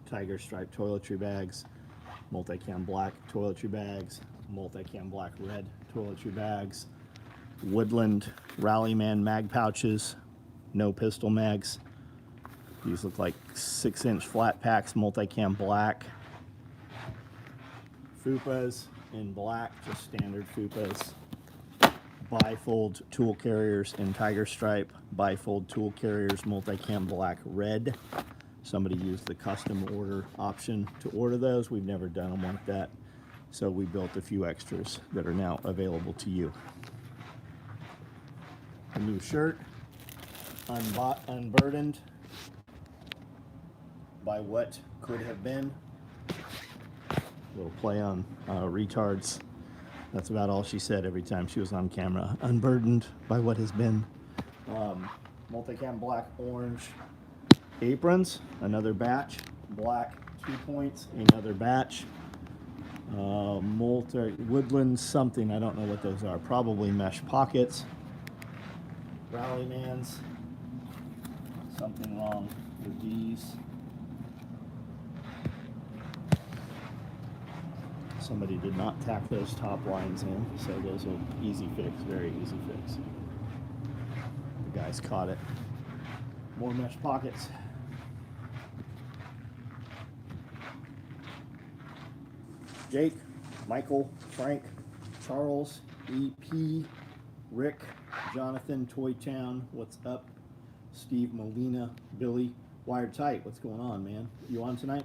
tiger stripe toiletry bags, multicam black toiletry bags, multicam black red toiletry bags, Woodland Rallyman mag pouches, no pistol mags. These look like 6-inch flat packs, multicam black. Fupas in black, just standard Fupas. Bifold tool carriers in tiger stripe, bifold tool carriers, multicam black red. Somebody used the custom order option to order those. We've never done them like that, so we built a few extras that are now available to you. A new shirt, unburdened by what could have been. A little play on retards. That's about all she said every time she was on camera. Unburdened by what has been. Multicam black orange aprons, another batch. Black 2 points, another batch. Woodland something, I don't know what those are. Probably mesh pockets. Rallymans. Something wrong with these. Somebody did not tack those top lines in, so those are easy fix, very easy fix. The guys caught it. More mesh pockets. Jake, Michael, Frank, Charles, EP, Rick, Jonathan, Toy Town, what's up? Steve Molina, Billy, Wired Tight, what's going on, man? You on tonight?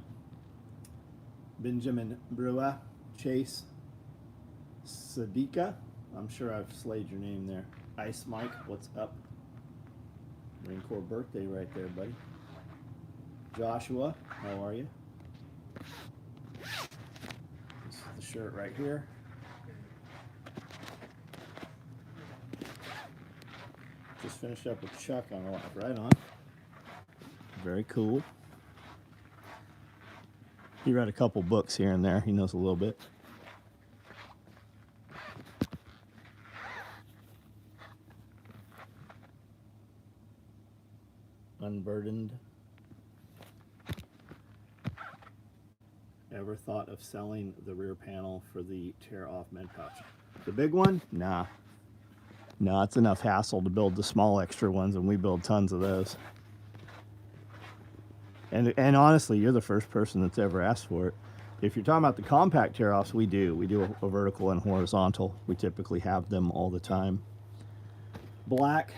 Benjamin Brewer, Chase, Sadika, I'm sure I've slayed your name there. Ice Mike, what's up? Marine Corps birthday right there, buddy. Joshua, how are you? This is the shirt right here. Just finished up with Chuck on live, right on. Very cool. He read a couple books here and there. He knows a little bit. Unburdened. Ever thought of selling the rear panel for the tear-off med pouch? The big one? Nah. No, it's enough hassle to build the small extra ones, and we build tons of those. And honestly, you're the first person that's ever asked for it. If you're talking about the compact tear-offs, we do. We do a vertical and horizontal. We typically have them all the time. Black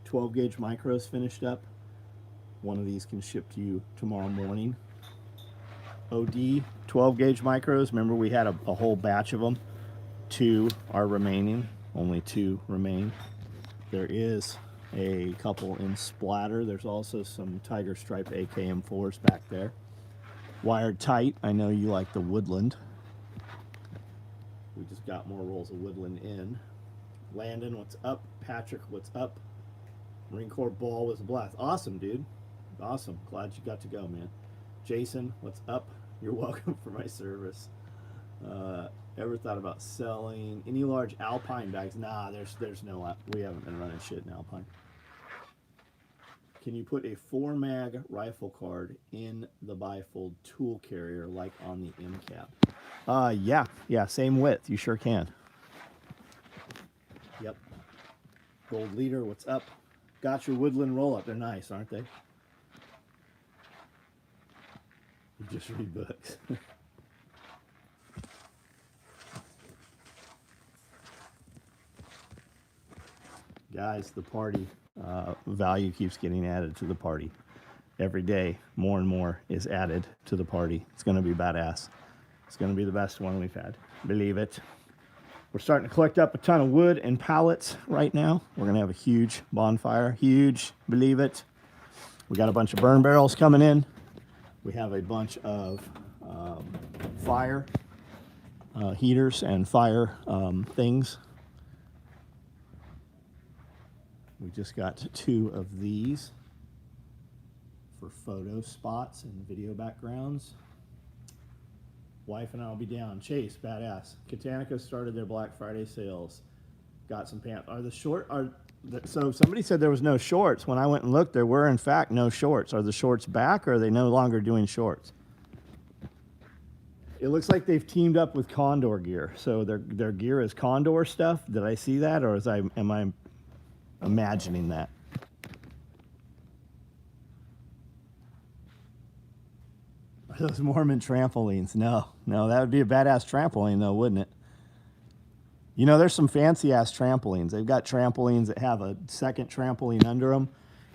12-gauge micros finished up. One of these can ship to you tomorrow morning. OD 12-gauge micros. Remember, we had a whole batch of them. 2 are remaining. Only 2 remain. There is a couple in splatter. There's also some tiger stripe AKM4s back there. Wired Tight. I know you like the Woodland. We just got more rolls of Woodland in. Landon, what's up? Patrick, what's up? Marine Corps ball was a blast. Awesome, dude. Awesome. Glad you got to go, man. Jason, what's up? You're welcome for my service. Ever thought about selling any large Alpine bags? Nah, there's no, we haven't been running shit in Alpine. Can you put a 4-mag rifle card in the bifold tool carrier like on the M cap? Yeah, same width. You sure can. Yep. Gold Leader, what's up? Got your Woodland roll-up. They're nice, aren't they? You just read books. Guys, the party value keeps getting added to the party. Every day, more and more is added to the party. It's going to be badass. It's going to be the best one we've had. Believe it. We're starting to collect up a ton of wood and pallets right now. We're going to have a huge bonfire. Huge. Believe it. We got a bunch of burn barrels coming in. We have a bunch of fire heaters and fire things. We just got 2 of these for photo spots and video backgrounds. Wife and I will be down. Chase, badass. Katanica started their Black Friday sales. Got some pants. So somebody said there was no shorts. When I went and looked, there were in fact no shorts. Are the shorts back, or are they no longer doing shorts? It looks like they've teamed up with Condor Gear. So their gear is Condor stuff. Did I see that, or am I imagining that? Are those Mormon trampolines? No, that would be a badass trampoline though, wouldn't it? You know, there's some fancy ass trampolines. They've got trampolines that have a second trampoline under them.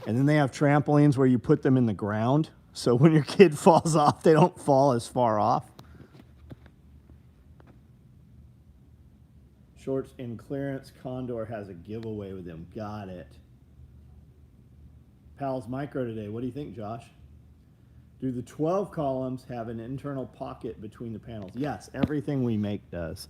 And then they have trampolines where you put them in the ground. So when your kid falls off, they don't fall as far off. Shorts in clearance. Condor has a giveaway with them. Got it. Pals Micro today. What do you think, Josh? Do the 12 columns have an internal pocket between the panels? Yes, everything we make does.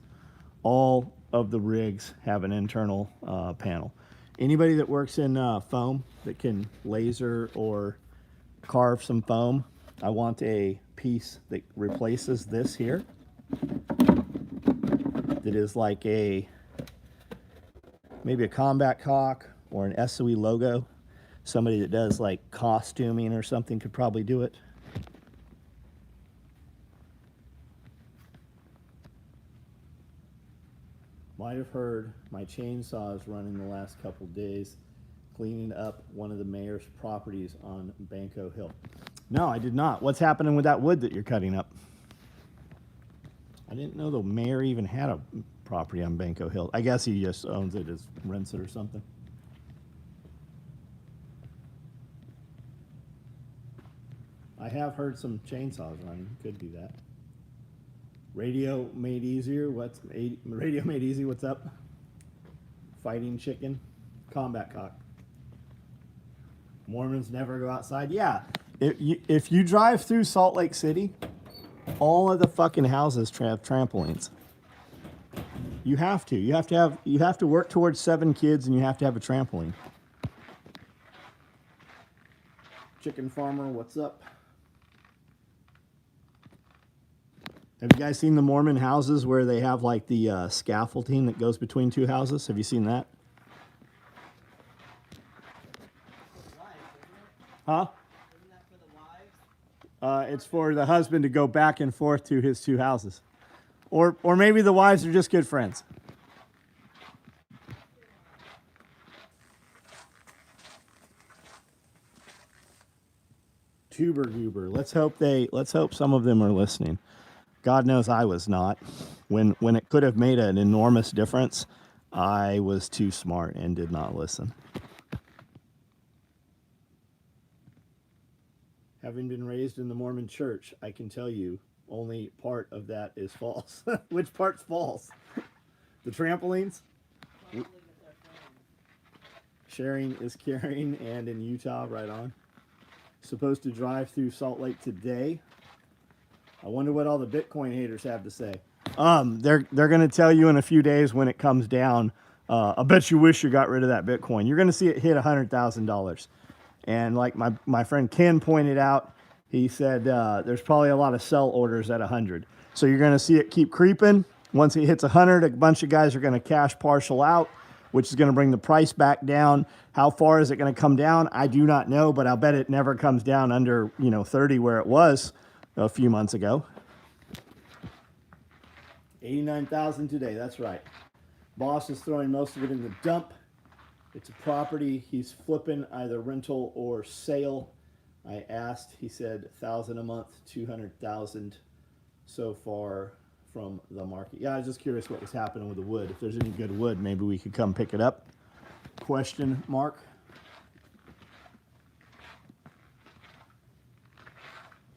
All of the rigs have an internal panel. Anybody that works in foam that can laser or carve some foam, I want a piece that replaces this here. That is like maybe a combat cock or an SOE logo. Somebody that does like costuming or something could probably do it. Might have heard my chainsaws running the last couple days cleaning up one of the mayor's properties on Banco Hill. No, I did not. What's happening with that wood that you're cutting up? I didn't know the mayor even had a property on Banco Hill. I guess he just owns it, as rents it or something. I have heard some chainsaws running. Could be that. Radio made easier. Radio made easy? What's up? Fighting chicken, combat cock. Mormons never go outside. Yeah, if you drive through Salt Lake City, all of the fucking houses have trampolines. You have to. You have to work towards 7 kids, and you have to have a trampoline. Chicken farmer, what's up? Have you guys seen the Mormon houses where they have like the scaffolding that goes between 2 houses? Have you seen that? Huh? Isn't that for the wives? It's for the husband to go back and forth to his 2 houses. Or maybe the wives are just good friends. Tuber goober. Let's hope some of them are listening. God knows I was not. When it could have made an enormous difference, I was too smart and did not listen. Having been raised in the Mormon church, I can tell you only part of that is false. Which part's false? The trampolines? Sharing is caring, and in Utah, right on. Supposed to drive through Salt Lake today. I wonder what all the Bitcoin haters have to say. They're going to tell you in a few days when it comes down. I bet you wish you got rid of that Bitcoin. You're going to see it hit $100,000. And like my friend Ken pointed out, he said there's probably a lot of sell orders at 100. So you're going to see it keep creeping. Once it hits 100, a bunch of guys are going to cash partial out, which is going to bring the price back down. How far is it going to come down? I do not know, but I'll bet it never comes down under 30 where it was a few months ago. 89,000 today, that's right. Boss is throwing most of it in the dump. It's a property he's flipping, either rental or sale. I asked, he said 1,000 a month, 200,000 so far from the market. Yeah, I was just curious what was happening with the wood. If there's any good wood, maybe we could come pick it up. Question mark.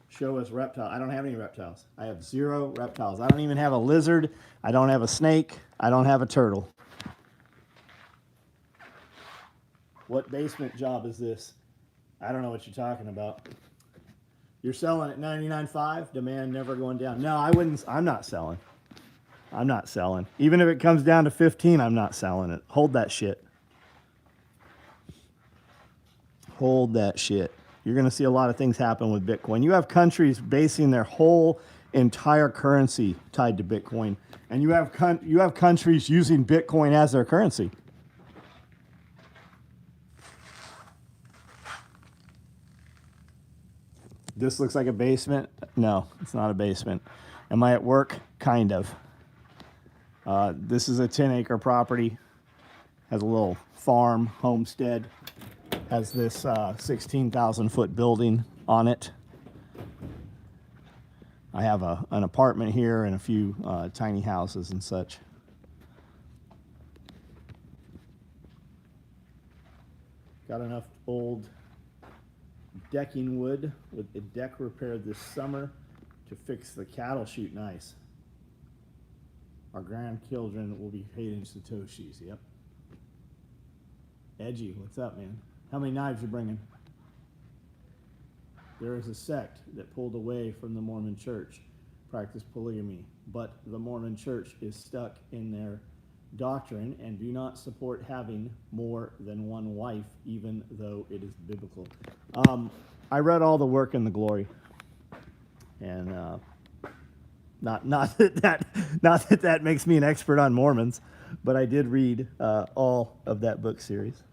Show us reptile. I don't have any reptiles. I have 0 reptiles. I don't even have a lizard. I don't have a snake. I don't have a turtle. What basement job is this? I don't know what you're talking about. You're selling at 99.5, demand never going down. No, I wouldn't. I'm not selling. I'm not selling. Even if it comes down to 15, I'm not selling it. Hold that shit. Hold that shit. You're going to see a lot of things happen with Bitcoin. You have countries basing their whole entire currency tied to Bitcoin, and you have countries using Bitcoin as their currency. This looks like a basement. No, it's not a basement. Am I at work? Kind of. This is a 10-acre property. Has a little farm, homestead. Has this 16,000-foot building on it. I have an apartment here and a few tiny houses and such. Got enough old decking wood with the deck repaired this summer to fix the cattle chute nice. Our grandchildren will be hating Satoshis. Yep. Edgy, what's up, man? How many knives you bringing? There is a sect that pulled away from the Mormon church, practiced polygamy, but the Mormon church is stuck in their doctrine and do not support having more than one wife, even though it is biblical. I read all the Work and the Glory, and not that makes me an expert on Mormons, but I did read all of that book series.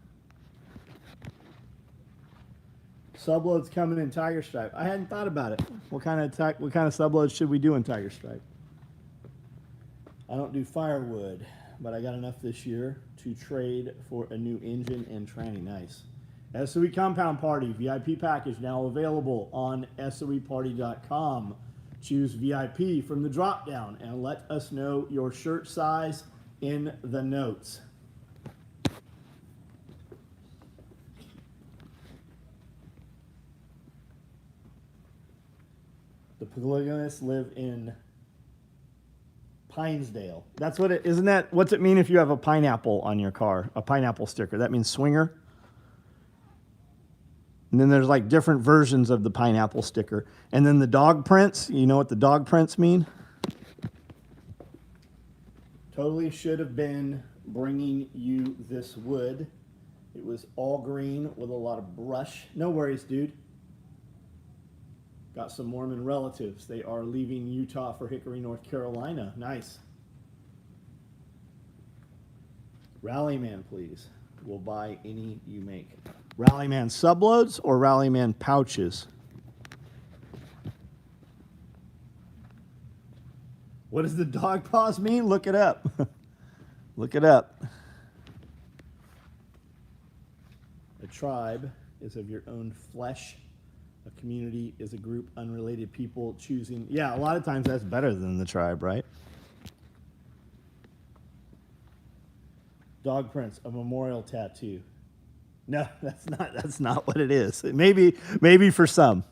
Subloads coming in Tiger Stripe. I hadn't thought about it. What kind of subloads should we do in Tiger Stripe? I don't do firewood, but I got enough this year to trade for a new engine and tranny. Nice. SOE Compound Party VIP package now available on SOEparty.com. Choose VIP from the drop down and let us know your shirt size in the notes. The polygamists live in Pinesdale. That's what it, isn't that, what's it mean if you have a pineapple on your car? A pineapple sticker. That means swinger. And then there's like different versions of the pineapple sticker. And then the dog prints, you know what the dog prints mean? Totally should have been bringing you this wood. It was all green with a lot of brush. No worries, dude. Got some Mormon relatives. They are leaving Utah for Hickory, North Carolina. Nice. Rallyman, please. We'll buy any you make. Rallyman subloads or Rallyman pouches? What does the dog paws mean? Look it up. Look it up. A tribe is of your own flesh. A community is a group unrelated people choosing. Yeah, a lot of times that's better than the tribe, right? Dog prints, a memorial tattoo. No, that's not what it is. Maybe for some.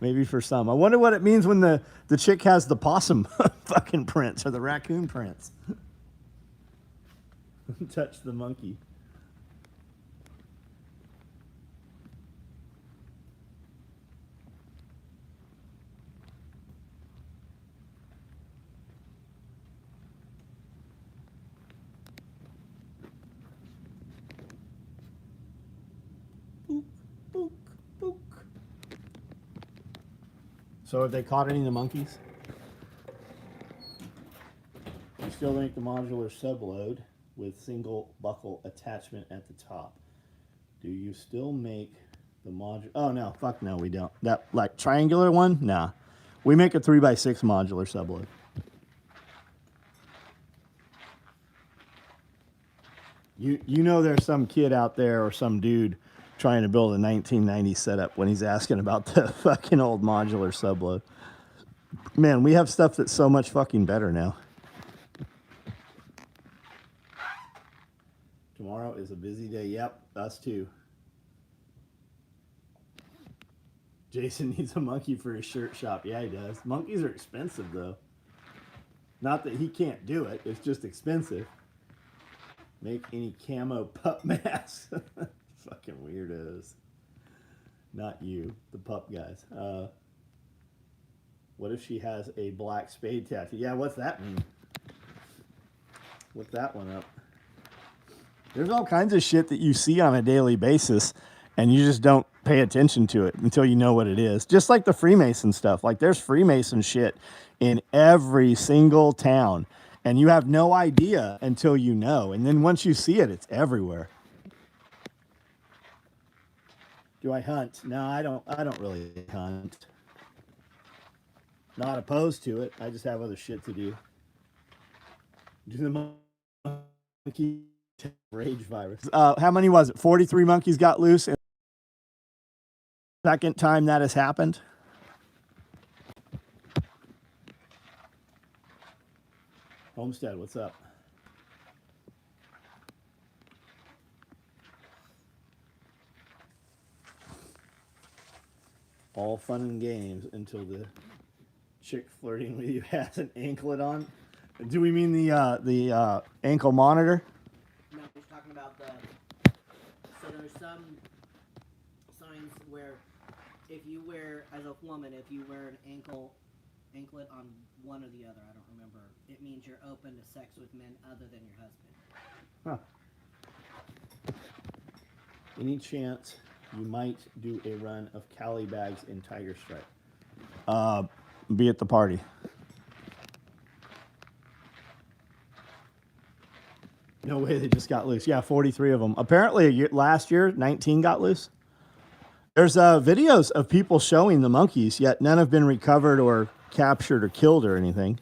Maybe for some. I wonder what it means when the chick has the possum fucking prints or the raccoon prints. Touch the monkey. So have they caught any of the monkeys? You still make the modular subload with single buckle attachment at the top. Do you still make the modular? Oh no, fuck no, we don't. That like triangular one? Nah. We make a 3x6 modular subload. You know there's some kid out there or some dude trying to build a 1990 setup when he's asking about the fucking old modular subload. Man, we have stuff that's so much fucking better now. Tomorrow is a busy day. Yep, us too. Jason needs a monkey for his shirt shop. Yeah, he does. Monkeys are expensive, though. Not that he can't do it. It's just expensive. Make any camo pup masks. Fucking weirdos. Not you, the pup guys. What if she has a black spade tattoo? Yeah, what's that mean? Look that one up. There's all kinds of shit that you see on a daily basis, and you just don't pay attention to it until you know what it is. Just like the Freemason stuff. Like, there's Freemason shit in every single town, and you have no idea until you know. And then once you see it, it's everywhere. Do I hunt? No, I don't really hunt. Not opposed to it. I just have other shit to do. Do the monkey rage virus. How many was it? 43 monkeys got loose. And second time that has happened. Homestead, what's up? All fun and games until the chick flirting with you has an anklet on. Do we mean the ankle monitor? No, he's talking about the. So there's some signs where, if you wear, as a woman, if you wear an anklet on one or the other, I don't remember, it means you're open to sex with men other than your husband. Huh. Any chance you might do a run of Cali bags in Tiger Stripe? Be at the party. No way, they just got loose. Yeah, 43 of them. Apparently, last year, 19 got loose. There's videos of people showing the monkeys, yet none have been recovered or captured or killed or anything.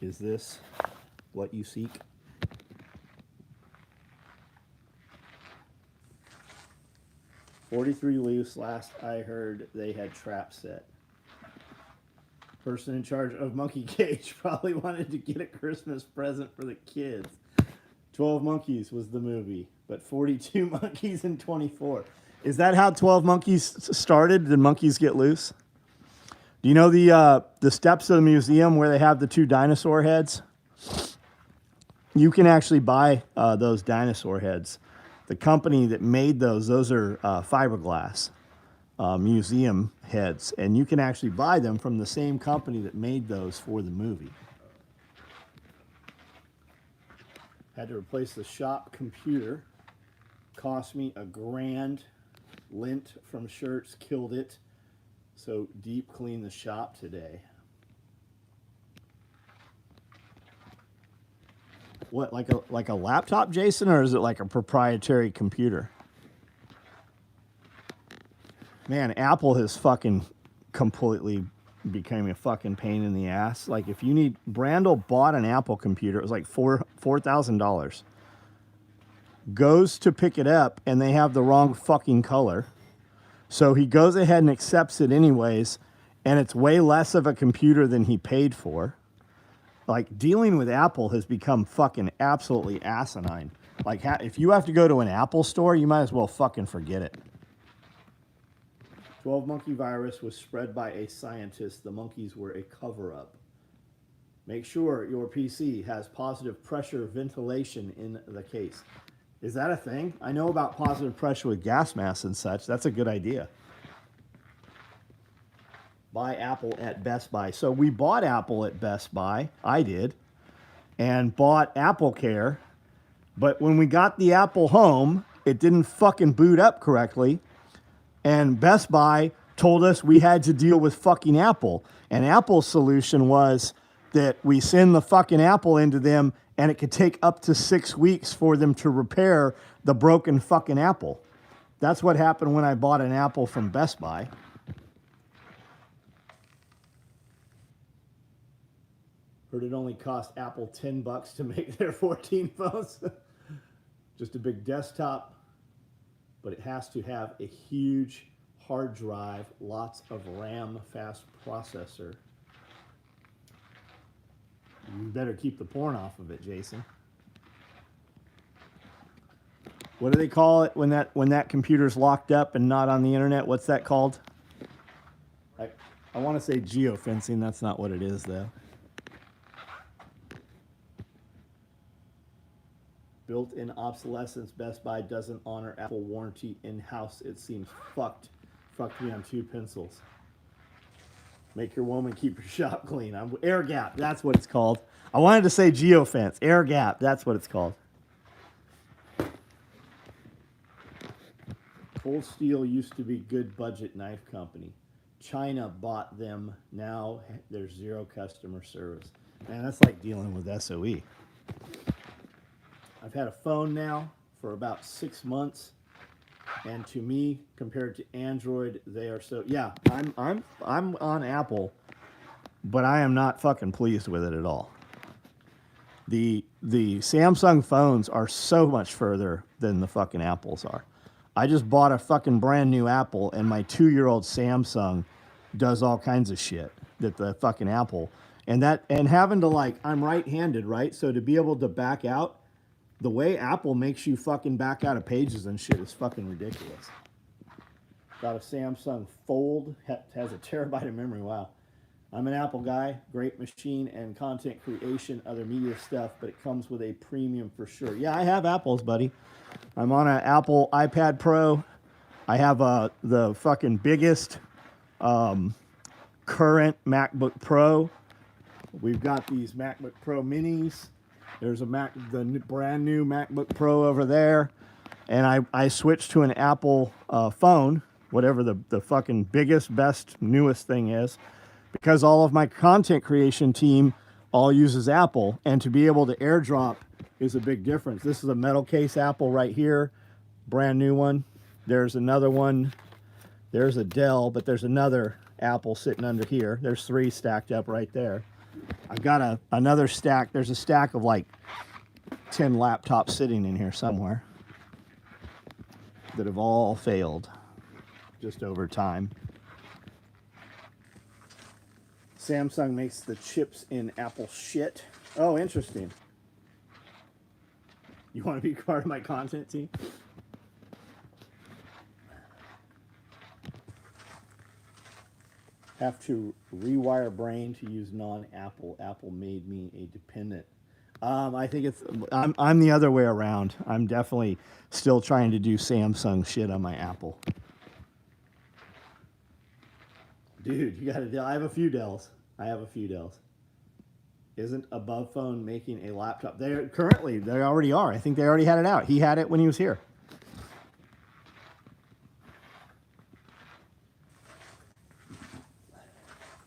Is this what you seek? $43 loose. Last I heard, they had traps set. Person in charge of Monkey Cage probably wanted to get a Christmas present for the kids. 12 Monkeys was the movie, but 42 monkeys in 24. Is that how 12 Monkeys started? Did monkeys get loose? Do you know the steps of the museum where they have the two dinosaur heads? You can actually buy those dinosaur heads. The company that made those are fiberglass museum heads, and you can actually buy them from the same company that made those for the movie. Had to replace the shop computer. Cost me $1,000. Lint from shirts killed it. So deep clean the shop today. What, like a laptop, Jason, or is it like a proprietary computer? Man, Apple has fucking completely became a fucking pain in the ass. Like, if you need, Brandel bought an Apple computer. It was like $4,000. Goes to pick it up, and they have the wrong fucking color. So he goes ahead and accepts it anyways, and it's way less of a computer than he paid for. Like, dealing with Apple has become fucking absolutely asinine. Like, if you have to go to an Apple store, you might as well fucking forget it. 12 monkey virus was spread by a scientist. The monkeys were a cover-up. Make sure your PC has positive pressure ventilation in the case. Is that a thing? I know about positive pressure with gas masks and such. That's a good idea. Buy Apple at Best Buy. So we bought Apple at Best Buy. I did. And bought Apple Care. But when we got the Apple home, it didn't fucking boot up correctly. And Best Buy told us we had to deal with fucking Apple. And Apple's solution was that we send the fucking Apple into them, and it could take up to 6 weeks for them to repair the broken fucking Apple. That's what happened when I bought an Apple from Best Buy. Heard it only cost Apple $10 to make their 14 phones. Just a big desktop, but it has to have a huge hard drive, lots of RAM, fast processor. You better keep the porn off of it, Jason. What do they call it when that computer's locked up and not on the internet? What's that called? I want to say geofencing. That's not what it is, though. Built-in obsolescence. Best Buy doesn't honor Apple warranty in-house. It seems fucked. Fucked me on 2 pencils. Make your woman keep your shop clean. Air gap, that's what it's called. I wanted to say geofence. Air gap, that's what it's called. Cold Steel used to be good budget knife company. China bought them. Now there's zero customer service. Man, that's like dealing with SOE. I've had a phone now for about 6 months. And to me, compared to Android, they are so yeah. I'm on Apple, but I am not fucking pleased with it at all. The Samsung phones are so much further than the fucking Apples are. I just bought a fucking brand new Apple, and my 2-year-old Samsung does all kinds of shit that the fucking Apple and having to like I'm right-handed, right? So to be able to back out, the way Apple makes you fucking back out of pages and shit is fucking ridiculous. Got a Samsung Fold, has a terabyte of memory. Wow. I'm an Apple guy, great machine and content creation, other media stuff, but it comes with a premium for sure. Yeah, I have Apples, buddy. I'm on an Apple iPad Pro. I have the fucking biggest current MacBook Pro. We've got these MacBook Pro Minis. There's the brand new MacBook Pro over there. And I switched to an Apple phone, whatever the fucking biggest, best, newest thing is, because all of my content creation team all uses Apple, and to be able to AirDrop is a big difference. This is a metal case Apple right here, brand new one. There's another one. There's a Dell, but there's another Apple sitting under here. There's 3 stacked up right there. I've got another stack. There's a stack of like 10 laptops sitting in here somewhere that have all failed just over time. Samsung makes the chips in Apple shit. Oh, interesting. You want to be part of my content team? Have to rewire brain to use non-Apple. Apple made me a dependent. I think I'm the other way around. I'm definitely still trying to do Samsung shit on my Apple. Dude, you got a Dell. I have a few Dells. Isn't Above Phone making a laptop? They already are. I think they already had it out. He had it when he was here.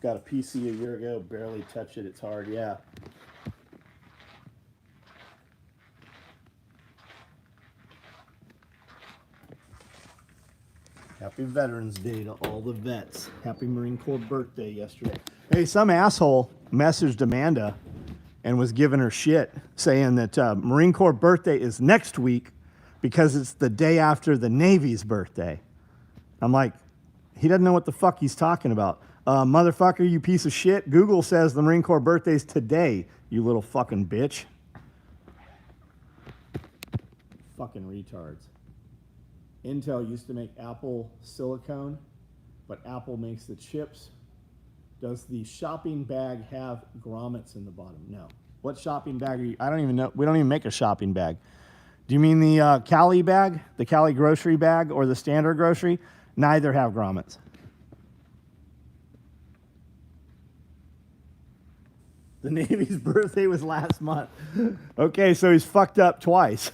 Got a PC a year ago, barely touch it. It's hard, yeah. Happy Veterans Day to all the vets. Happy Marine Corps birthday yesterday. Hey, some asshole messaged Amanda and was giving her shit, saying that Marine Corps birthday is next week because it's the day after the Navy's birthday. I'm like, he doesn't know what the fuck he's talking about. Motherfucker, you piece of shit. Google says the Marine Corps birthday's today, you little fucking bitch. Fucking retards. Intel used to make Apple silicone, but Apple makes the chips. Does the shopping bag have grommets in the bottom? No. What shopping bag are you? I don't even know. We don't even make a shopping bag. Do you mean the Cali bag, the Cali grocery bag, or the standard grocery? Neither have grommets. The Navy's birthday was last month. Okay, so he's fucked up twice.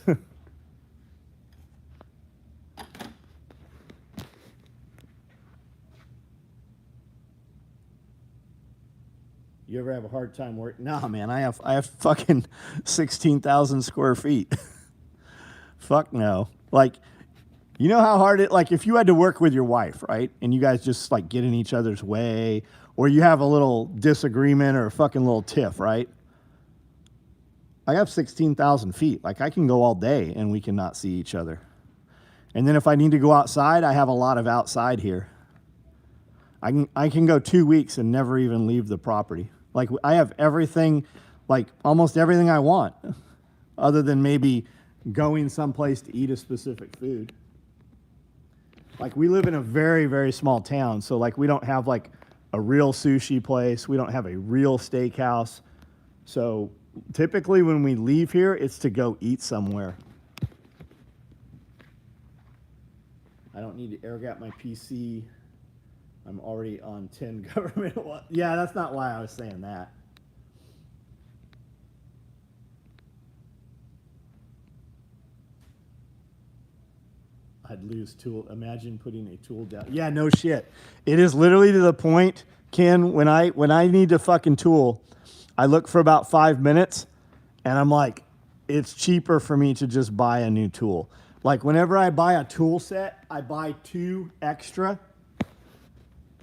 You ever have a hard time working? Nah, man, I have fucking 16,000 square feet. Fuck no. Like, you know how hard like if you had to work with your wife, right? And you guys just like get in each other's way, or you have a little disagreement or a fucking little tiff, right? I have 16,000 feet. Like I can go all day and we cannot see each other. And then if I need to go outside, I have a lot of outside here. I can go 2 weeks and never even leave the property. Like I have everything, like almost everything I want, other than maybe going someplace to eat a specific food. Like we live in a very, very small town. So like we don't have like a real sushi place. We don't have a real steakhouse. So typically when we leave here, it's to go eat somewhere. I don't need to air gap my PC. I'm already on 10 government. Yeah, that's not why I was saying that. I'd lose tool. Imagine putting a tool down. Yeah, no shit. It is literally to the point, Ken, when I need to fucking tool, I look for about 5 minutes and I'm like, it's cheaper for me to just buy a new tool. Like whenever I buy a tool set, I buy 2 extra.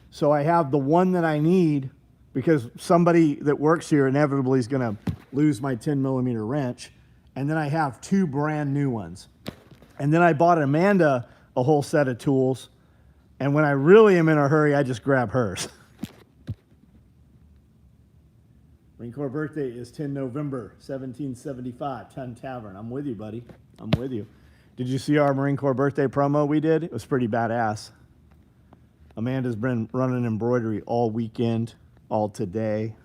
So I have the one that I need because somebody that works here inevitably is going to lose my 10mm wrench. And then I have 2 brand new ones. And then I bought Amanda a whole set of tools. And when I really am in a hurry, I just grab hers. Marine Corps birthday is 10 November, 1775, 10 Tavern. I'm with you, buddy. I'm with you. Did you see our Marine Corps birthday promo we did? It was pretty badass. Amanda's been running embroidery all weekend, all today.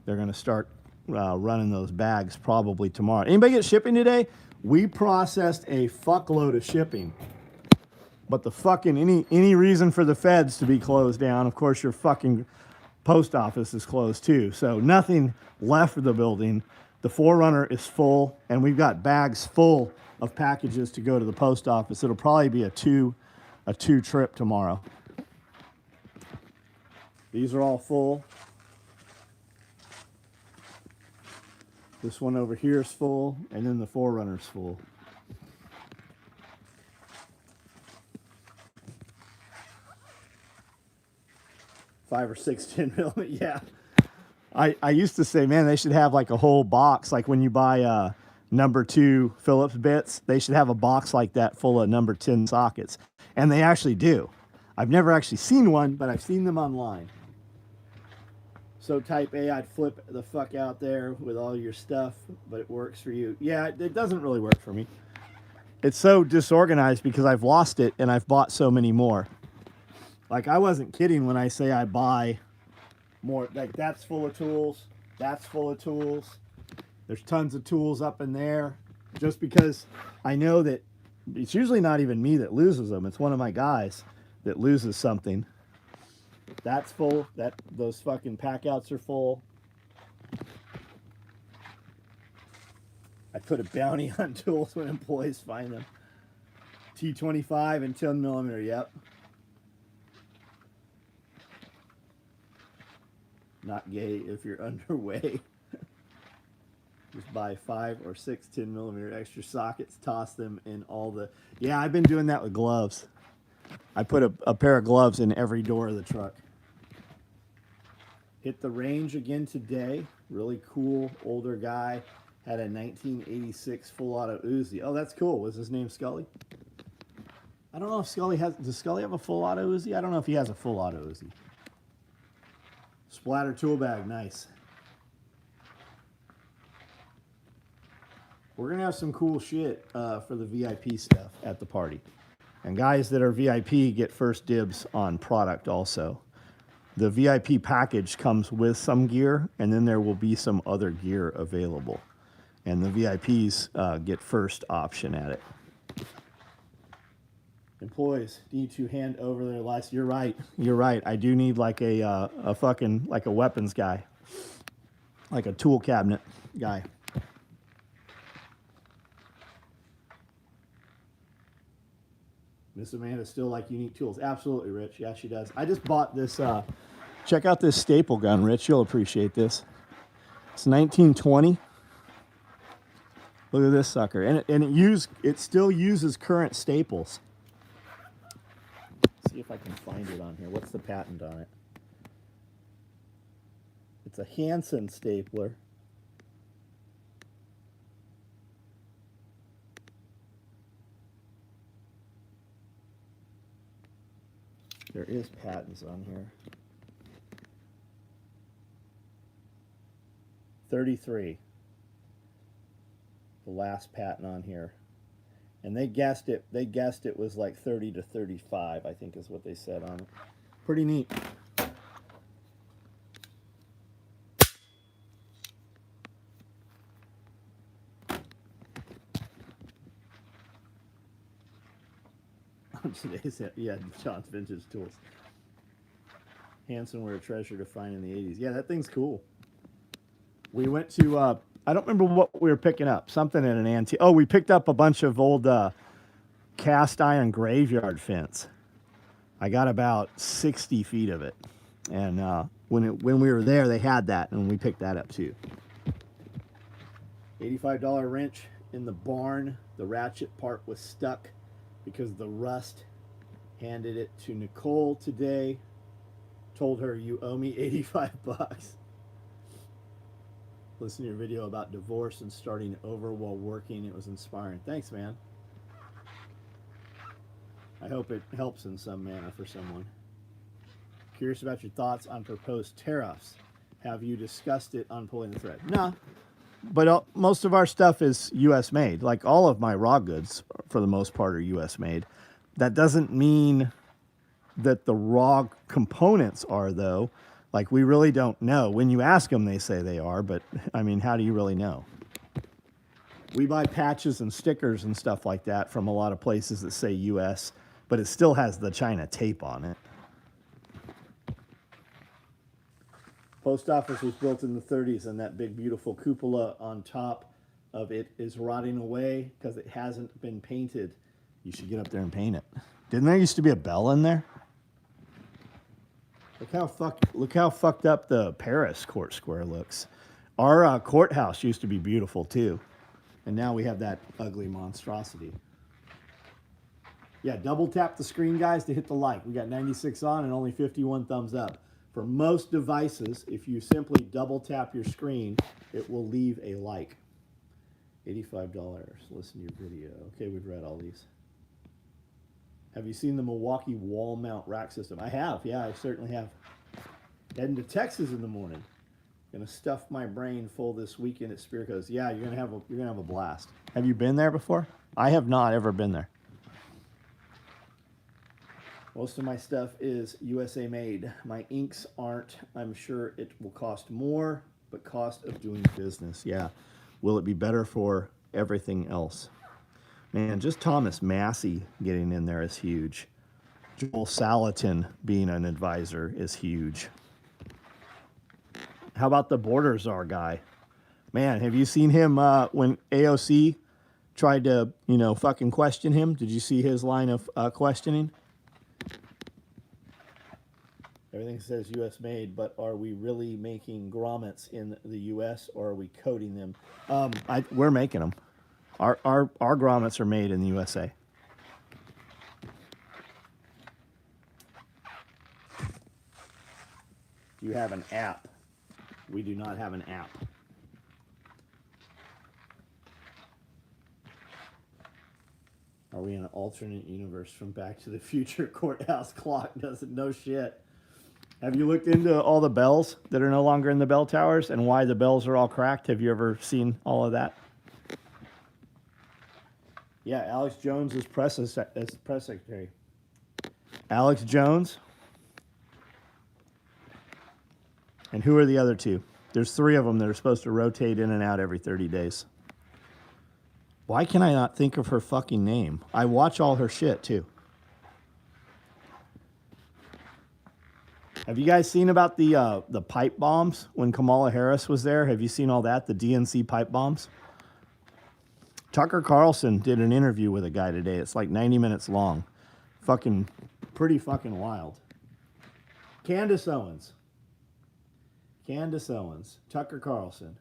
They're going to start running those bags probably tomorrow. Anybody get shipping today? We processed a fuckload of shipping. But the fucking, any reason for the feds to be closed down, of course your fucking post office is closed too. So nothing left of the building. The Forerunner is full, and we've got bags full of packages to go to the post office. It'll probably be a two trip tomorrow. These are all full. This one over here is full, and then the Forerunner's full. Five or six 10mm, yeah. I used to say, man, they should have like a whole box, like when you buy number 2 Phillips bits, they should have a box like that full of number 10 sockets. And they actually do. I've never actually seen one, but I've seen them online. So type A, I'd flip the fuck out there with all your stuff, but it works for you. Yeah, it doesn't really work for me. It's so disorganized because I've lost it and I've bought so many more. Like, I wasn't kidding when I say I buy more. Like, that's full of tools. That's full of tools. There's tons of tools up in there. Just because I know that it's usually not even me that loses them. It's one of my guys that loses something. That's full. Those fucking pack outs are full. I put a bounty on tools when employees find them. T25 and 10mm, yep. Not gay if you're underway. Just buy 5 or 6 10mm extra sockets, toss them in all the... Yeah, I've been doing that with gloves. I put a pair of gloves in every door of the truck. Hit the range again today. Really cool older guy. Had a 1986 full auto Uzi. Oh, that's cool. Was his name Scully? I don't know if Scully has... Does Scully have a full auto Uzi? I don't know if he has a full auto Uzi. Splatter tool bag, nice. We're going to have some cool shit for the VIP stuff at the party. And guys that are VIP get first dibs on product also. The VIP package comes with some gear, and then there will be some other gear available. And the VIPs get first option at it. Employees need to hand over their license. You're right. You're right. I do need like a fucking, like a weapons guy. Like a tool cabinet guy. Miss Amanda still like unique tools. Absolutely, Rich. Yeah, she does. I just bought this. Check out this staple gun, Rich. You'll appreciate this. It's 1920. Look at this sucker. And it still uses current staples. See if I can find it on here. What's the patent on it? It's a Hansen stapler. There is patents on here. 33. The last patent on here. And they guessed it was like 30 to 35, I think is what they said on it. Pretty neat. Today's, yeah, John's Vintage Tools. Hansen were a treasure to find in the 80s. Yeah, that thing's cool. We went to, I don't remember what we were picking up. Something at an antique. Oh, we picked up a bunch of old cast iron graveyard fence. I got about 60 feet of it. And when we were there, they had that, and we picked that up too. $85 wrench in the barn. The ratchet part was stuck because the rust. Handed it to Nicole today. Told her, you owe me 85 bucks. Listen to your video about divorce and starting over while working. It was inspiring. Thanks, man. I hope it helps in some manner for someone. Curious about your thoughts on proposed tariffs. Have you discussed it on Pulling the Thread? No, but most of our stuff is U.S. made. Like all of my raw goods, for the most part, are U.S. made. That doesn't mean that the raw components are, though. Like, we really don't know. When you ask them, they say they are, but, I mean, how do you really know? We buy patches and stickers and stuff like that from a lot of places that say U.S., but it still has the China tape on it. Post office was built in the 30s, and that big, beautiful cupola on top of it is rotting away because it hasn't been painted. You should get up there and paint it. Didn't there used to be a bell in there? Look how fucked up the Paris Court Square looks. Our courthouse used to be beautiful too, and now we have that ugly monstrosity. Yeah, double tap the screen, guys, to hit the like. We got 96 on and only 51 thumbs up. For most devices, if you simply double tap your screen, it will leave a like. $85. Listen to your video. Okay, we've read all these. Have you seen the Milwaukee wall mount rack system? I have. Yeah, I certainly have. Heading to Texas in the morning. Gonna stuff my brain full this weekend at Spirco's. Yeah, you're gonna have a blast. Have you been there before? I have not ever been there. Most of my stuff is USA made. My inks aren't. I'm sure it will cost more, but cost of doing business. Yeah. Will it be better for everything else? Man, just Thomas Massey getting in there is huge. Joel Salatin being an advisor is huge. How about the Border Czar guy? Man, have you seen him when AOC tried to, fucking question him? Did you see his line of questioning? Everything says U.S. made, but are we really making grommets in the U.S. or are we coating them? We're making them. Our grommets are made in the USA. Do you have an app? We do not have an app. Are we in an alternate universe from Back to the Future? Courthouse clock doesn't know shit. Have you looked into all the bells that are no longer in the bell towers and why the bells are all cracked? Have you ever seen all of that? Yeah, Alex Jones is press secretary. Alex Jones. And who are the other two? There's 3 of them that are supposed to rotate in and out every 30 days. Why can I not think of her fucking name? I watch all her shit, too. Have you guys seen about the pipe bombs when Kamala Harris was there? Have you seen all that, the DNC pipe bombs? Tucker Carlson did an interview with a guy today. It's like 90 minutes long. Pretty fucking wild. Candace Owens, Tucker Carlson.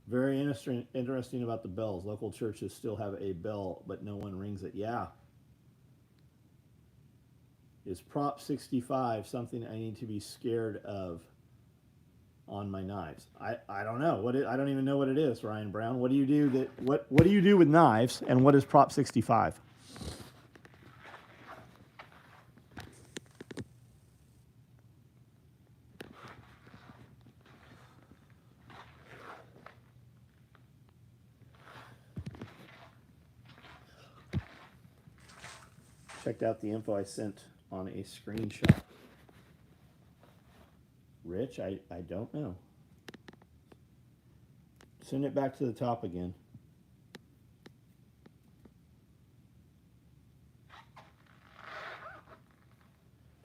Very interesting about the bells. Local churches still have a bell, but no one rings it. Yeah. Is Prop 65 something I need to be scared of on my knives? I don't know. I don't even know what it is, Ryan Brown. What do you do what do you do with knives, and what is Prop 65? Checked out the info I sent on a screenshot. Rich, I don't know. Send it back to the top again.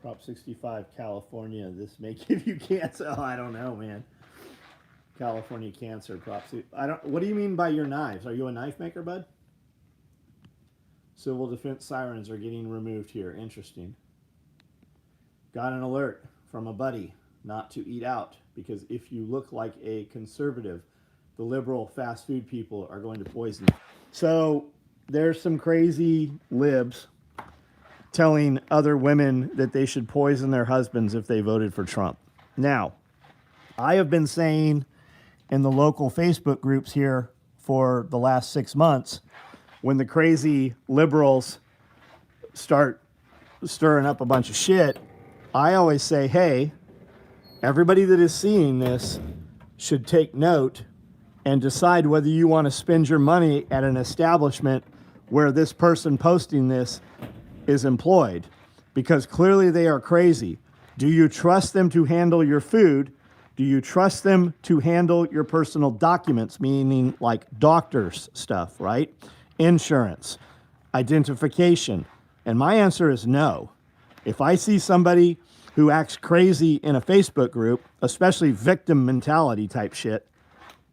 Prop 65, California. This may give you cancer. Oh, I don't know, man. California cancer. What do you mean by your knives? Are you a knife maker, bud? Civil defense sirens are getting removed here. Interesting. Got an alert from a buddy not to eat out because if you look like a conservative, the liberal fast food people are going to poison you. So there's some crazy libs telling other women that they should poison their husbands if they voted for Trump. Now, I have been saying in the local Facebook groups here for the last 6 months, when the crazy liberals start stirring up a bunch of shit, I always say, hey, everybody that is seeing this should take note and decide whether you want to spend your money at an establishment where this person posting this is employed, because clearly they are crazy. Do you trust them to handle your food? Do you trust them to handle your personal documents, meaning like doctor's stuff, right? Insurance, identification. And my answer is no. If I see somebody who acts crazy in a Facebook group, especially victim mentality type shit,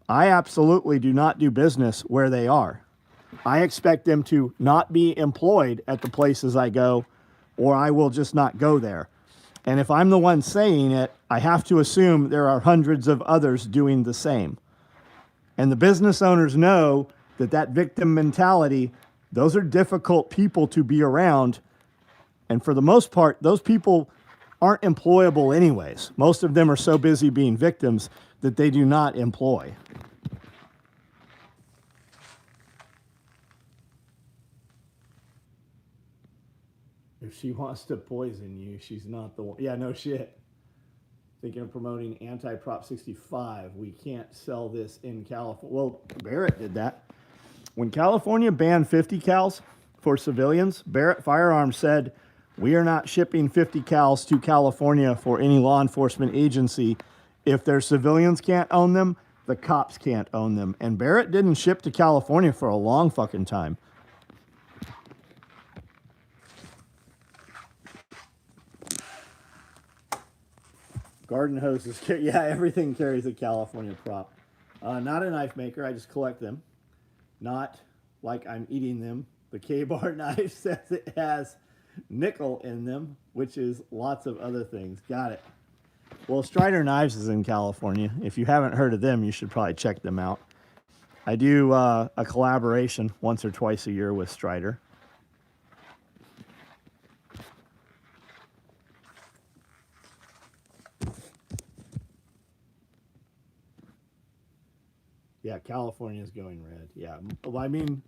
I absolutely do not do business where they are. I expect them to not be employed at the places I go, or I will just not go there. And if I'm the one saying it, I have to assume there are hundreds of others doing the same. And the business owners know that that victim mentality, those are difficult people to be around. And for the most part, those people aren't employable anyways. Most of them are so busy being victims that they do not employ. If she wants to poison you, she's not the one. Yeah, no shit. Thinking of promoting anti-Prop 65. We can't sell this in California. Well, Barrett did that. When California banned 50 cals for civilians, Barrett Firearms said, we are not shipping 50 cals to California for any law enforcement agency. If their civilians can't own them, the cops can't own them. And Barrett didn't ship to California for a long fucking time. Garden hoses, yeah, everything carries a California prop. Not a knife maker, I just collect them. Not like I'm eating them. The K-Bar knife says it has nickel in them, which is lots of other things. Got it. Well, Strider Knives is in California. If you haven't heard of them, you should probably check them out. I do a collaboration once or twice a year with Strider. Yeah, California is going red. Yeah, well, I mean,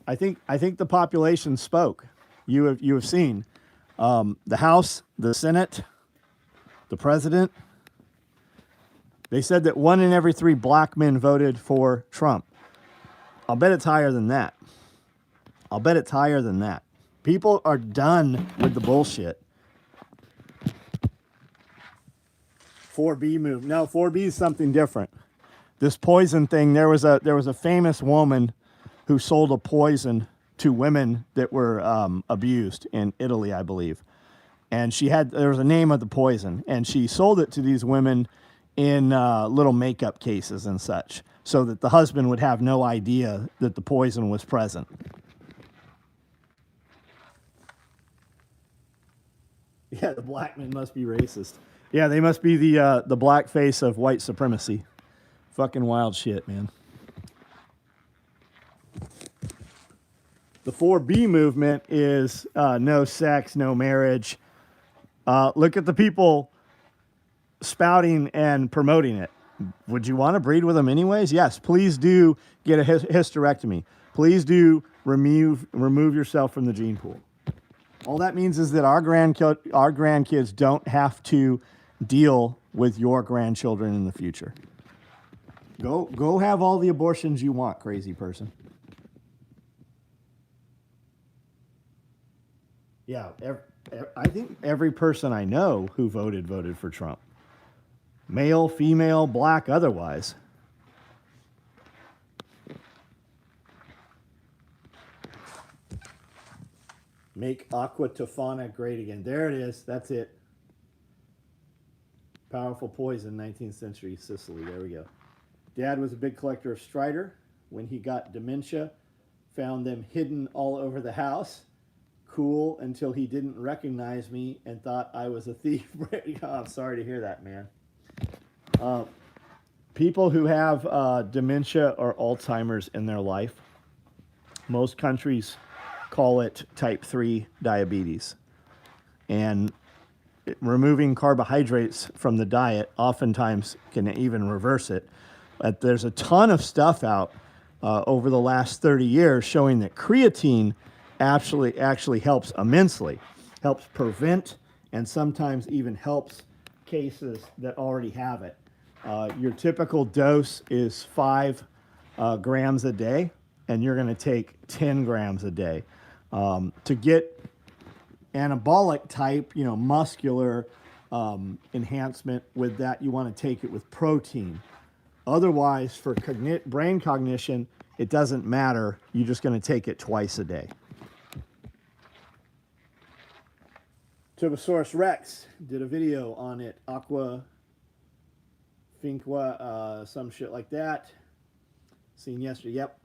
I think the population spoke. You have seen the House, the Senate, the President. They said that 1 in every 3 black men voted for Trump. I'll bet it's higher than that. I'll bet it's higher than that. People are done with the bullshit. 4B move. No, 4B is something different. This poison thing, there was a famous woman who sold a poison to women that were abused in Italy, I believe. And there was a name of the poison, and she sold it to these women in little makeup cases and such, so that the husband would have no idea that the poison was present. Yeah, the black men must be racist. Yeah, they must be the black face of white supremacy. Fucking wild shit, man. The 4B movement is no sex, no marriage. Look at the people spouting and promoting it. Would you want to breed with them anyways? Yes, please do get a hysterectomy. Please do remove yourself from the gene pool. All that means is that our grandkids don't have to deal with your grandchildren in the future. Go have all the abortions you want, crazy person. Yeah, I think every person I know who voted for Trump. Male, female, black, otherwise. Make Aqua Tofana great again. There it is. That's it. Powerful poison, 19th century Sicily. There we go. Dad was a big collector of Strider. When he got dementia, found them hidden all over the house. Cool until he didn't recognize me and thought I was a thief. I'm sorry to hear that, man. people who have dementia or Alzheimer's in their life, most countries call it type 3 diabetes. And removing carbohydrates from the diet oftentimes can even reverse it. But there's a ton of stuff out over the last 30 years showing that creatine actually helps immensely, helps prevent and sometimes even helps cases that already have it. Your typical dose is 5 grams a day, and you're going to take 10 grams a day. To get anabolic type, muscular enhancement with that, you want to take it with protein. Otherwise, for brain cognition, it doesn't matter. You're just going to take it twice a day. Turbosaurus Rex did a video on it. Aqua Finqua, some shit like that. Seen yesterday. Yep.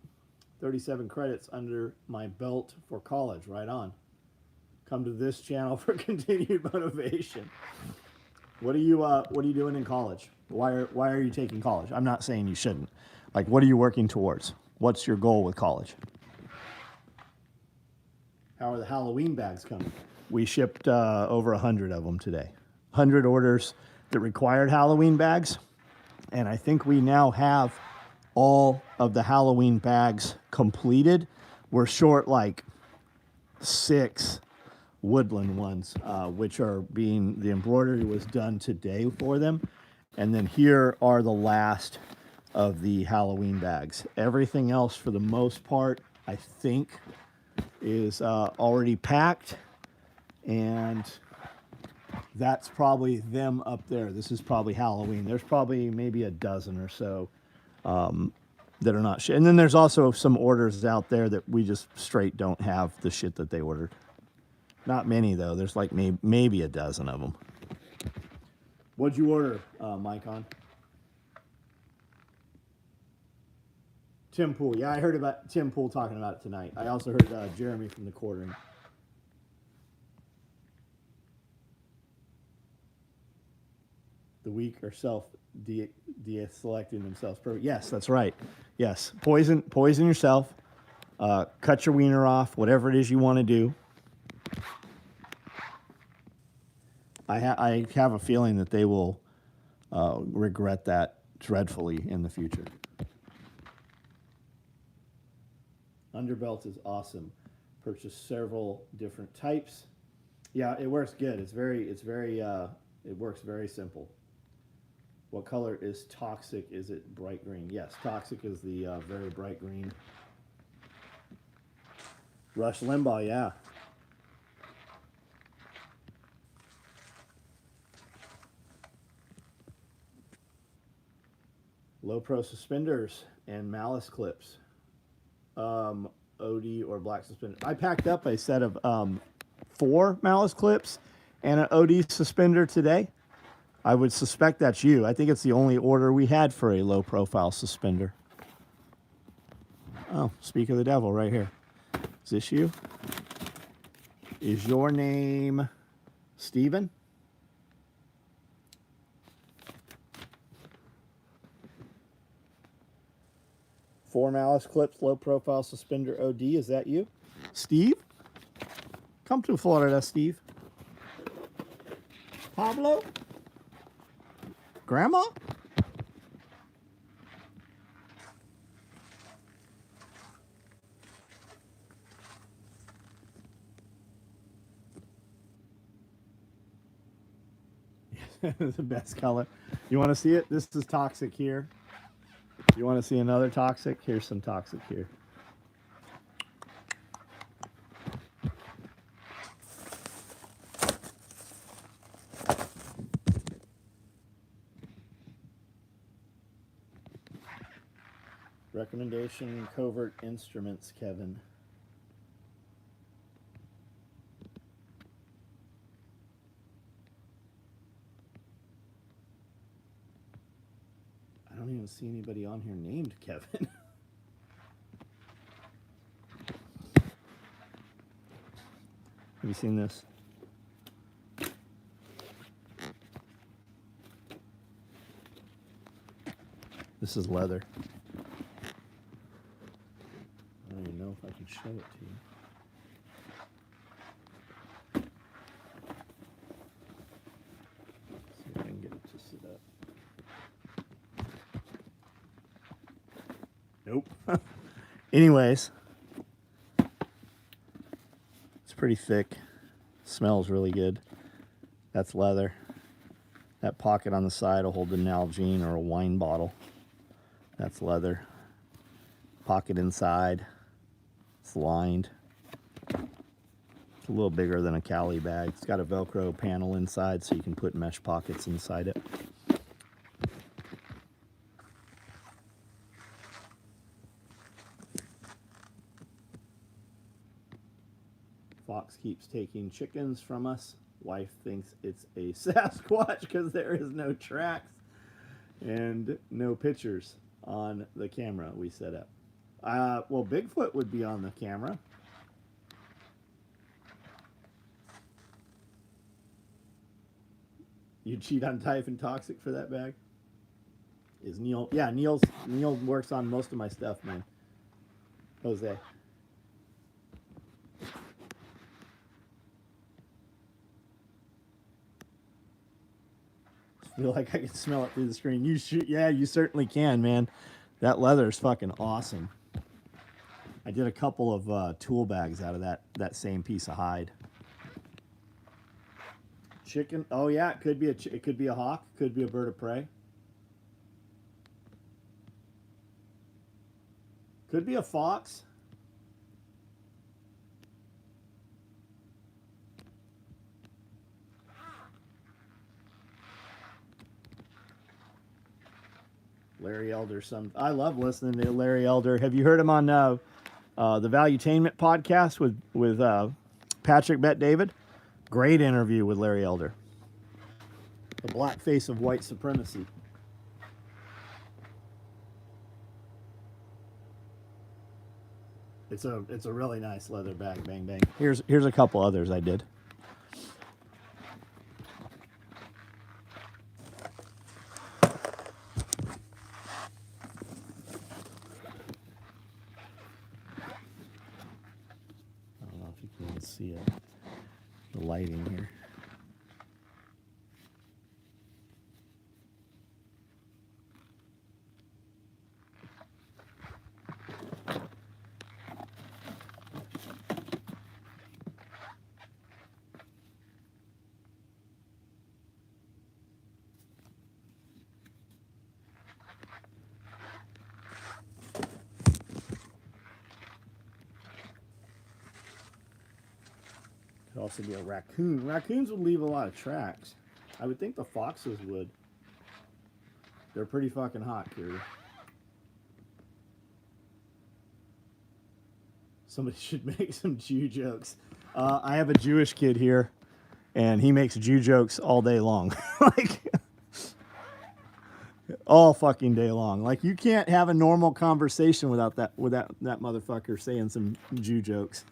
37 credits under my belt for college. Right on. Come to this channel for continued motivation. What are you doing in college? Why are you taking college? I'm not saying you shouldn't. Like, what are you working towards? What's your goal with college? How are the Halloween bags coming? We shipped over 100 of them today. 100 orders that required Halloween bags. And I think we now have all of the Halloween bags completed. We're short like 6 woodland ones, which are the embroidery was done today for them. And then here are the last of the Halloween bags. Everything else, for the most part, I think is already packed. And that's probably them up there. This is probably Halloween. There's probably maybe a dozen or so that are not shit. And then there's also some orders out there that we just straight don't have the shit that they ordered. Not many, though. There's like maybe a dozen of them. What'd you order, Micon? Tim Pool. Yeah, I heard about Tim Pool talking about it tonight. I also heard Jeremy from the Quartering. The weak are self-selecting themselves. Yes, that's right. Yes, poison yourself. Cut your wiener off. Whatever it is you want to do. I have a feeling that they will regret that dreadfully in the future. Underbelt is awesome. Purchased several different types. Yeah, it works good. It works very simple. What color is Toxic? Is it bright green? Yes, Toxic is the very bright green. Rush Limbaugh, yeah. Low Pro suspenders and malice clips. OD or black suspender. I packed up a set of 4 malice clips and an OD suspender today. I would suspect that's you. I think it's the only order we had for a low profile suspender. Oh, speak of the devil right here. Is this you? Is your name Steven? Four malice clips, low profile suspender OD. Is that you? Steve? Come to Florida, Steve. Pablo? Grandma? The best color. You want to see it? This is Toxic here. You want to see another Toxic? Here's some Toxic here. Recommendation, Covert Instruments, Kevin. I don't even see anybody on here named Kevin. Have you seen this? This is leather. I don't even know if I can show it to you. See if I can get it to sit up. Nope. Anyways, it's pretty thick. Smells really good. That's leather. That pocket on the side will hold an Nalgene or a wine bottle. That's leather. Pocket inside. It's lined. It's a little bigger than a Cali bag. It's got a Velcro panel inside so you can put mesh pockets inside it. Fox keeps taking chickens from us. Wife thinks it's a Sasquatch because there is no tracks and no pictures on the camera we set up. Well, Bigfoot would be on the camera. You'd cheat on Typhon Toxic for that bag? Is Neil? Yeah, Neil works on most of my stuff, man. Jose. Feel like I can smell it through the screen. Yeah, you certainly can, man. That leather is fucking awesome. I did a couple of tool bags out of that same piece of hide. Chicken. Oh yeah, it could be a hawk, could be a bird of prey. Could be a fox. Larry Elder. I love listening to Larry Elder. Have you heard him on the Valuetainment podcast with Patrick Bet David? Great interview with Larry Elder. The black face of white supremacy. It's a really nice leather bag. Bang bang. Here's a couple others I did. See it. The lighting here. Could also be a raccoon. Raccoons would leave a lot of tracks. I would think the foxes would. They're pretty fucking hot, Curie. Somebody should make some Jew jokes. I have a Jewish kid here, and he makes Jew jokes all day long. Like, all fucking day long. Like, you can't have a normal conversation without that motherfucker saying some Jew jokes.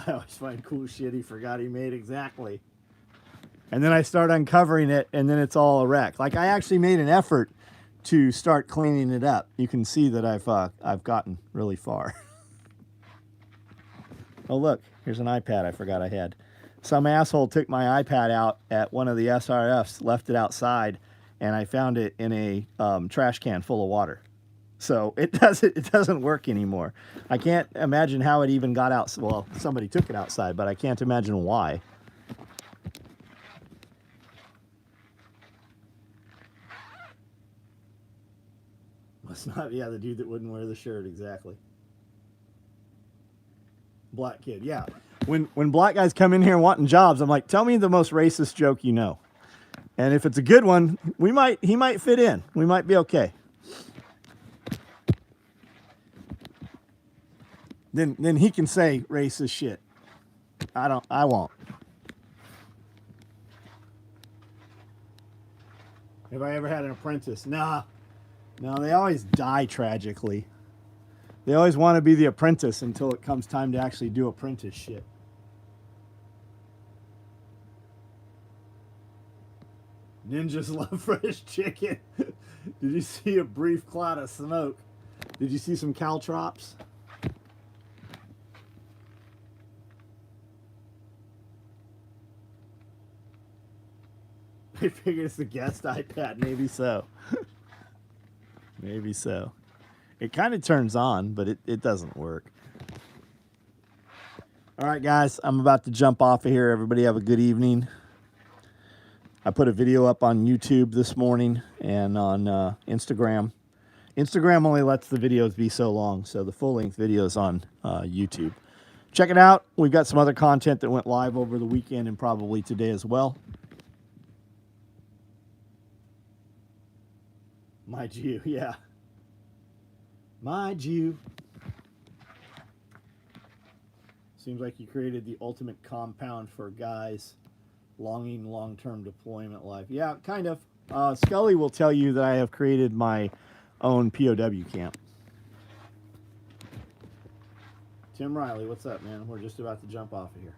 I always find cool shit he forgot he made exactly. And then I start uncovering it, and then it's all a wreck. Like, I actually made an effort to start cleaning it up. You can see that I've gotten really far. Oh, look, here's an iPad I forgot I had. Some asshole took my iPad out at one of the SRFs, left it outside, and I found it in a trash can full of water. So it doesn't work anymore. I can't imagine how it even got out. Well, somebody took it outside, but I can't imagine why. Must not, yeah, the dude that wouldn't wear the shirt, exactly. Black kid, yeah. When black guys come in here wanting jobs, I'm like, tell me the most racist joke you know. And if it's a good one, he might fit in. We might be okay. Then he can say racist shit. I won't. Have I ever had an apprentice? Nah. No, they always die tragically. They always want to be the apprentice until it comes time to actually do apprentice shit. Ninjas love fresh chicken. Did you see a brief cloud of smoke? Did you see some caltrops? I figured it's the guest iPad. Maybe so. Maybe so. It kind of turns on, but it doesn't work. All right, guys, I'm about to jump off of here. Everybody have a good evening. I put a video up on YouTube this morning and on Instagram. Instagram only lets the videos be so long, so the full-length video is on YouTube. Check it out. We've got some other content that went live over the weekend and probably today as well. My Jew, yeah. My Jew. Seems like you created the ultimate compound for guys longing long-term deployment life. Yeah, kind of. Scully will tell you that I have created my own POW camp. Tim Riley, what's up, man? We're just about to jump off of here.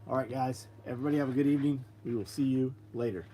All right, guys. Everybody have a good evening. We will see you later.